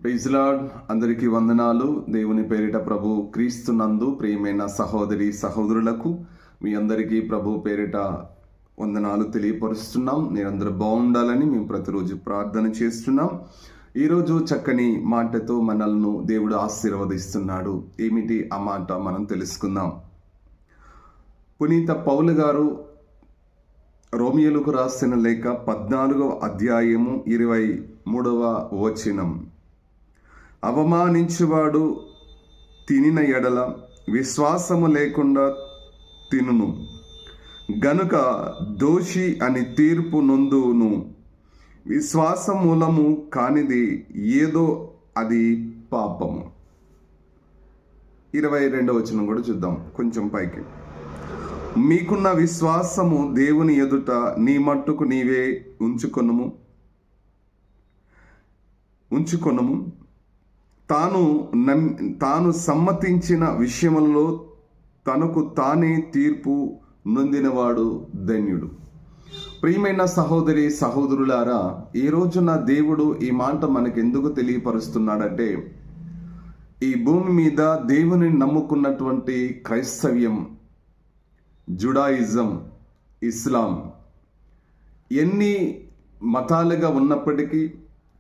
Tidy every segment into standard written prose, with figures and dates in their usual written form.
Praise lord. అందరికీ వందనాలు. దేవుని పేరిట ప్రభు క్రీస్తునందు ప్రియమైన సహోదరి సహోదరులకు మీ అందరికీ ప్రభు పేరిట వందనాలు తెలియపరుస్తున్నాం. మీరందరూ బాగుండాలని మేము ప్రతిరోజు ప్రార్థన చేస్తున్నాం. ఈరోజు చక్కని మాటతో మనల్ని దేవుడు ఆశీర్వదిస్తున్నాడు. ఏమిటి ఆ మాట మనం తెలుసుకుందాం. పునీత పౌలు గారు రోమియోలకు రాసిన లేఖ 14వ అధ్యాయము 23వ వచనం. అవమానించువాడు తినిన ఎడల విశ్వాసము లేకుండా తినును గనుక దోషి అని తీర్పు నొందును. విశ్వాసమూలము కానిది ఏదో అది పాపము. 22వ వచనం కూడా చూద్దాం కొంచెం పైకి. మీకున్న విశ్వాసము దేవుని ఎదుట నీ మట్టుకు నీవే ఉంచుకొనుము. తాను సమ్మతించిన విషయములలో తనకు తానే తీర్పు నొందినవాడు ధన్యుడు. ప్రియమైన సహోదరి సహోదరులారా, ఈ రోజున దేవుడు ఈ మాట మనకెందుకు తెలియపరుస్తున్నాడంటే, ఈ భూమి మీద దేవుని నమ్ముకున్నటువంటి క్రైస్తవ్యం, జుడాయిజం, ఇస్లాం ఎన్ని మతాలుగా ఉన్నప్పటికీ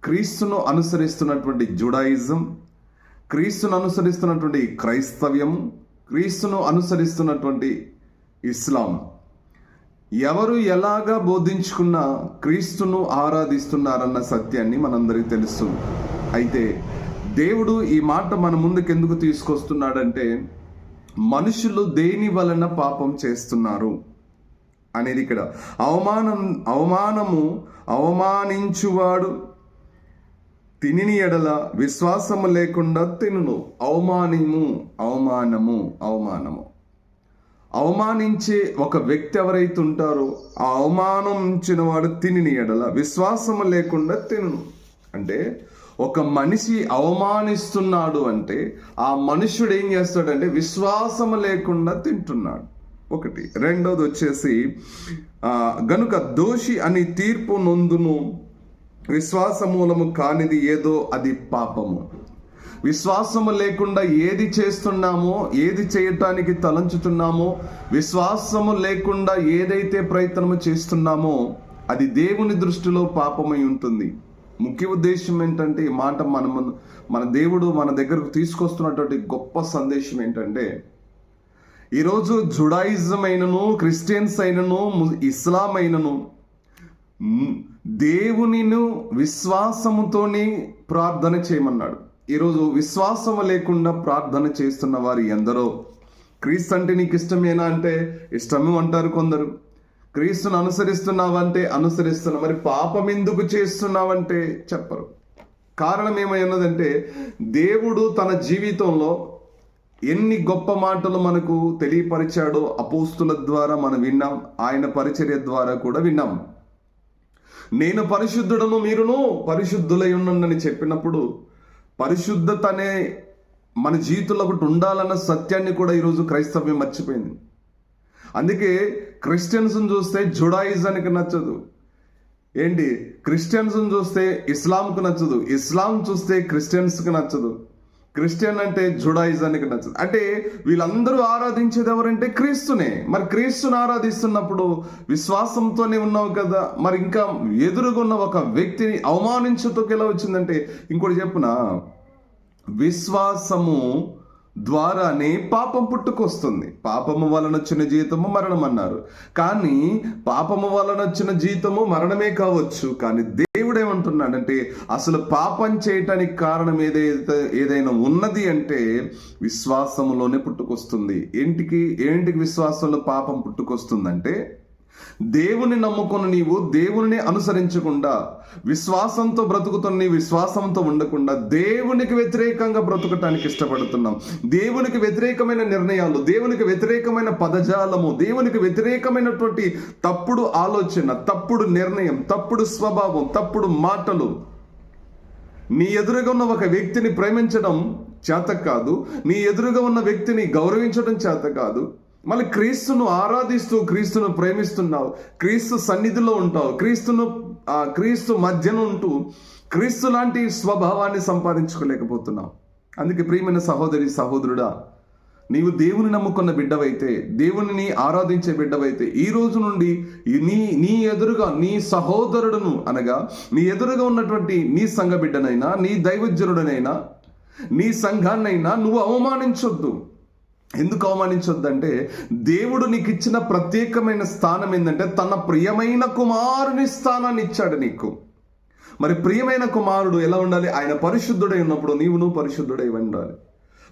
క్రీస్తును అనుసరిస్తున్నటువంటి జుడాయిజం, క్రీస్తును అనుసరిస్తున్నటువంటి క్రైస్తవ్యం, క్రీస్తును అనుసరిస్తున్నటువంటి ఇస్లాం ఎవరు ఎలాగా బోధించుకున్నా క్రీస్తును ఆరాధిస్తున్నారన్న సత్యాన్ని మనందరికీ తెలుసు. అయితే దేవుడు ఈ మాట మన ముందుకు ఎందుకు తీసుకొస్తున్నాడంటే, మనుషులు దేని వలన పాపం చేస్తున్నారు అనేది ఇక్కడ. అవమానించువాడు తినిని ఎడల విశ్వాసము లేకుండా తినును. అవమానించే ఒక వ్యక్తి ఎవరైతే ఉంటారో, ఆ అవమానించిన వాడు తినిని ఎడల విశ్వాసము లేకుండా తినును. అంటే ఒక మనిషి అవమానిస్తున్నాడు అంటే ఆ మనుష్యుడు ఏం చేస్తాడంటే విశ్వాసము లేకుండా తింటున్నాడు. ఒకటి. రెండోది వచ్చేసి గనుక దోషి అని తీర్పు నొందును. విశ్వాసమూలము కానిది ఏదో అది పాపము. విశ్వాసము లేకుండా ఏది చేస్తున్నామో, ఏది చేయటానికి తలంచుతున్నామో, విశ్వాసము లేకుండా ఏదైతే ప్రయత్నము చేస్తున్నామో అది దేవుని దృష్టిలో పాపమై ఉంటుంది. ముఖ్య ఉద్దేశం ఏంటంటే, ఈ మాట మన దేవుడు మన దగ్గరకు తీసుకొస్తున్నటువంటి గొప్ప సందేశం ఏంటంటే, ఈరోజు జుడాయిజం అయినను, క్రిస్టియన్స్ అయినను, ఇస్లాం అయినను దేవునిను విశ్వాసముతోనే ప్రార్థన చేయమన్నాడు. ఈరోజు విశ్వాసము లేకుండా ప్రార్థన చేస్తున్న వారు ఎందరో. క్రీస్తు అంటే నీకు ఇష్టమేనా అంటే ఇష్టము అంటారు కొందరు. క్రీస్తును అనుసరిస్తున్నావంటే అనుసరిస్తున్నా. మరి పాపం ఎందుకు చేస్తున్నావంటే చెప్పరు. కారణం ఏమైనదంటే, దేవుడు తన జీవితంలో ఎన్ని గొప్ప మాటలు మనకు తెలియపరిచాడో అపోస్తుల ద్వారా మనం విన్నాం. ఆయన పరిచర్య ద్వారా కూడా విన్నాం. నేను పరిశుద్ధుడను, మీరును పరిశుద్ధులై ఉండండి చెప్పినప్పుడు పరిశుద్ధత అనే మన జీవితంలో ఒకటి ఉండాలన్న సత్యాన్ని కూడా ఈరోజు క్రైస్తవ్యం మర్చిపోయింది. అందుకే క్రిస్టియన్స్ని చూస్తే జుడాయిజానికి నచ్చదు. ఏంటి, క్రిస్టియన్స్ని చూస్తే ఇస్లాంకు నచ్చదు, ఇస్లాం చూస్తే క్రిస్టియన్స్కి నచ్చదు, క్రిస్టియన్ అంటే జుడాయిజానికి నచ్చదు. అంటే వీళ్ళందరూ ఆరాధించేది ఎవరంటే క్రీస్తునే. మరి క్రీస్తుని ఆరాధిస్తున్నప్పుడు విశ్వాసంతోనే ఉన్నావు కదా, మరి ఇంకా ఎదురుగున్న ఒక వ్యక్తిని అవమానించుటకు ఎలా వచ్చిందంటే, ఇంకోటి చెప్పున, విశ్వాసము ద్వారానే పాపం పుట్టుకొస్తుంది. పాపము వలన వచ్చిన జీతము మరణం అన్నారు. కానీ పాపము వలన వచ్చిన జీతము మరణమే కావచ్చు. కానీ దేవుడు ఏమంటున్నాడంటే, అసలు పాపం చేయటానికి కారణం ఏదైనా ఉన్నది అంటే విశ్వాసములోనే పుట్టుకొస్తుంది. ఏంటికి విశ్వాసంలో పాపం పుట్టుకొస్తుందంటే, దేవుని నమ్ముకుని నీవు దేవుని అనుసరించకుండా విశ్వాసంతో బ్రతుకుతున్న నీ విశ్వాసంతో ఉండకుండా దేవునికి వ్యతిరేకంగా బ్రతుకటానికి ఇష్టపడుతున్నాం. దేవునికి వ్యతిరేకమైన నిర్ణయాలు, దేవునికి వ్యతిరేకమైన పదజాలము, దేవునికి వ్యతిరేకమైనటువంటి తప్పుడు ఆలోచన, తప్పుడు నిర్ణయం, తప్పుడు స్వభావం, తప్పుడు మాటలు. నీ ఎదురుగా ఉన్న ఒక వ్యక్తిని ప్రేమించడం చేత కాదు, నీ ఎదురుగా ఉన్న వ్యక్తిని గౌరవించడం చేత కాదు. మళ్ళీ క్రీస్తును ఆరాధిస్తూ క్రీస్తును ప్రేమిస్తున్నావు, క్రీస్తు సన్నిధిలో ఉంటావు, క్రీస్తు మధ్యన ఉంటూ క్రీస్తు లాంటి స్వభావాన్ని సంపాదించుకోలేకపోతున్నాం. అందుకే ప్రియమైన సహోదరి సహోదరుడా, నీవు దేవుని నమ్ముకున్న బిడ్డవైతే, దేవుని ఆరాధించే బిడ్డవైతే, ఈ రోజు నుండి నీ ఎదురుగా నీ సహోదరుడును అనగా నీ ఎదురుగా ఉన్నటువంటి నీ సంఘ బిడ్డనైనా, నీ దైవజనుడనైనా, నీ సంఘాన్నైనా నువ్వు అవమానించొద్దు. ఎందుకు అవమానించొద్దంటే, దేవుడు నీకు ఇచ్చిన ప్రత్యేకమైన స్థానం ఏంటంటే తన ప్రియమైన కుమారుని స్థానాన్ని ఇచ్చాడు నీకు. మరి ప్రియమైన కుమారుడు ఎలా ఉండాలి? ఆయన పరిశుద్ధుడై ఉన్నప్పుడు నువ్వు పరిశుద్ధుడై ఉండాలి.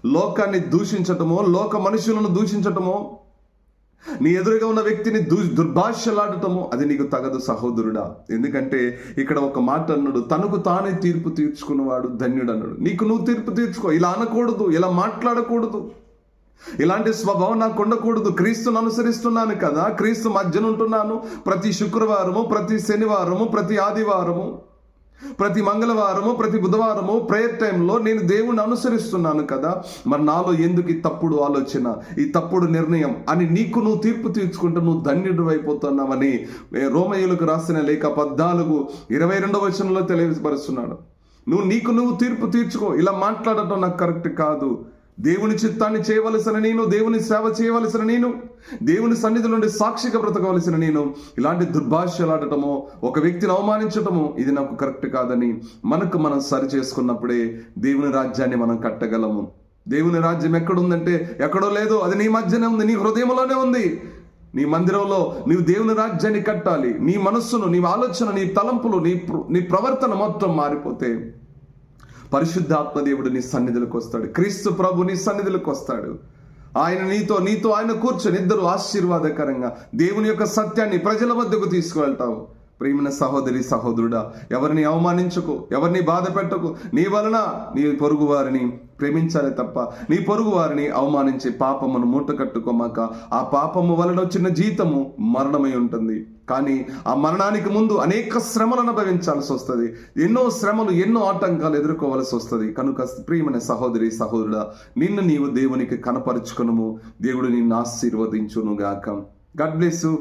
లోకాన్ని దూషించటమో, లోక మనుషులను దూషించటమో, నీ ఎదురుగా ఉన్న వ్యక్తిని దుర్భాషలాడటమో అది నీకు తగదు సహోదరుడా. ఎందుకంటే ఇక్కడ ఒక మాట అన్నాడు, తనకు తానే తీర్పు తీర్చుకున్నవాడు ధన్యుడు అన్నాడు. నీకు నువ్వు తీర్పు తీర్చుకో. ఇలా అనకూడదు, ఇలా మాట్లాడకూడదు, ఇలాంటి స్వభావం నాకు ఉండకూడదు. క్రీస్తును అనుసరిస్తున్నాను కదా, క్రీస్తు మధ్యన ఉంటున్నాను. ప్రతి శుక్రవారము, ప్రతి శనివారము, ప్రతి ఆదివారము, ప్రతి మంగళవారము, ప్రతి బుధవారము ప్రేయర్ టైంలో నేను దేవుణ్ణి అనుసరిస్తున్నాను కదా, మరి నాలో ఎందుకు ఈ తప్పుడు ఆలోచన, ఈ తప్పుడు నిర్ణయం అని నీకు నువ్వు తీర్పు తీర్చుకుంటూ నువ్వు ధన్యుడు అయిపోతున్నావని రోమయ్యులకు రాసిన లేఖ 14:22 వచనంలో తెలియపరుస్తున్నాడు. నీకు నువ్వు తీర్పు తీర్చుకో. ఇలా మాట్లాడటం నాకు కరెక్ట్ కాదు. దేవుని చిత్తాన్ని చేయవలసిన నేను, దేవుని సేవ చేయవలసిన నేను, దేవుని సన్నిధి నుండి సాక్షిగా బ్రతకవలసిన నేను ఇలాంటి దుర్భాషలాడటమో, ఒక వ్యక్తిని అవమానించటమో ఇది నాకు కరెక్ట్ కాదని మనం సరి చేసుకున్నప్పుడే దేవుని రాజ్యాన్ని మనం కట్టగలము. దేవుని రాజ్యం ఎక్కడుందంటే ఎక్కడో లేదు, అది నీ మధ్యనే ఉంది, నీ హృదయంలోనే ఉంది. నీ మందిరంలో నీవు దేవుని రాజ్యాన్ని కట్టాలి. నీ మనస్సును, నీ ఆలోచన, నీ తలంపులు, నీ ప్రవర్తన మొత్తం మారిపోతే పరిశుద్ధాత్మ దేవుడు నీ సన్నిధిలోకి వస్తాడు. క్రీస్తు ప్రభు నీ సన్నిధిలోకి వస్తాడు. ఆయన నీతో ఆయన కూర్చొని ఇద్దరు ఆశీర్వాదకరంగా దేవుని యొక్క సత్యాన్ని ప్రజల మధ్యకు తీసుకువెళ్తావు. ప్రియమైన సహోదరి సహోదరుడా, ఎవరిని అవమానించకు, ఎవరిని బాధ పెట్టకు. నీ వలన నీ పొరుగు వారిని ప్రేమించాలి తప్ప నీ పొరుగు వారిని అవమానించి పాపమును మూట కట్టుకోమాక. ఆ పాపము వలన వచ్చిన జీతము మరణమై ఉంటుంది. కానీ ఆ మరణానికి ముందు అనేక శ్రమలను అనుభవించాల్సి వస్తుంది. ఎన్నో శ్రమలు, ఎన్నో ఆటంకాలు ఎదుర్కోవాల్సి వస్తుంది. కనుక ప్రియమైన సహోదరి సహోదరుడా, నిన్ను నీవు దేవునికి కనపరుచుకొనుము. దేవుడు నిన్ను ఆశీర్వదించును గాక. God bless you.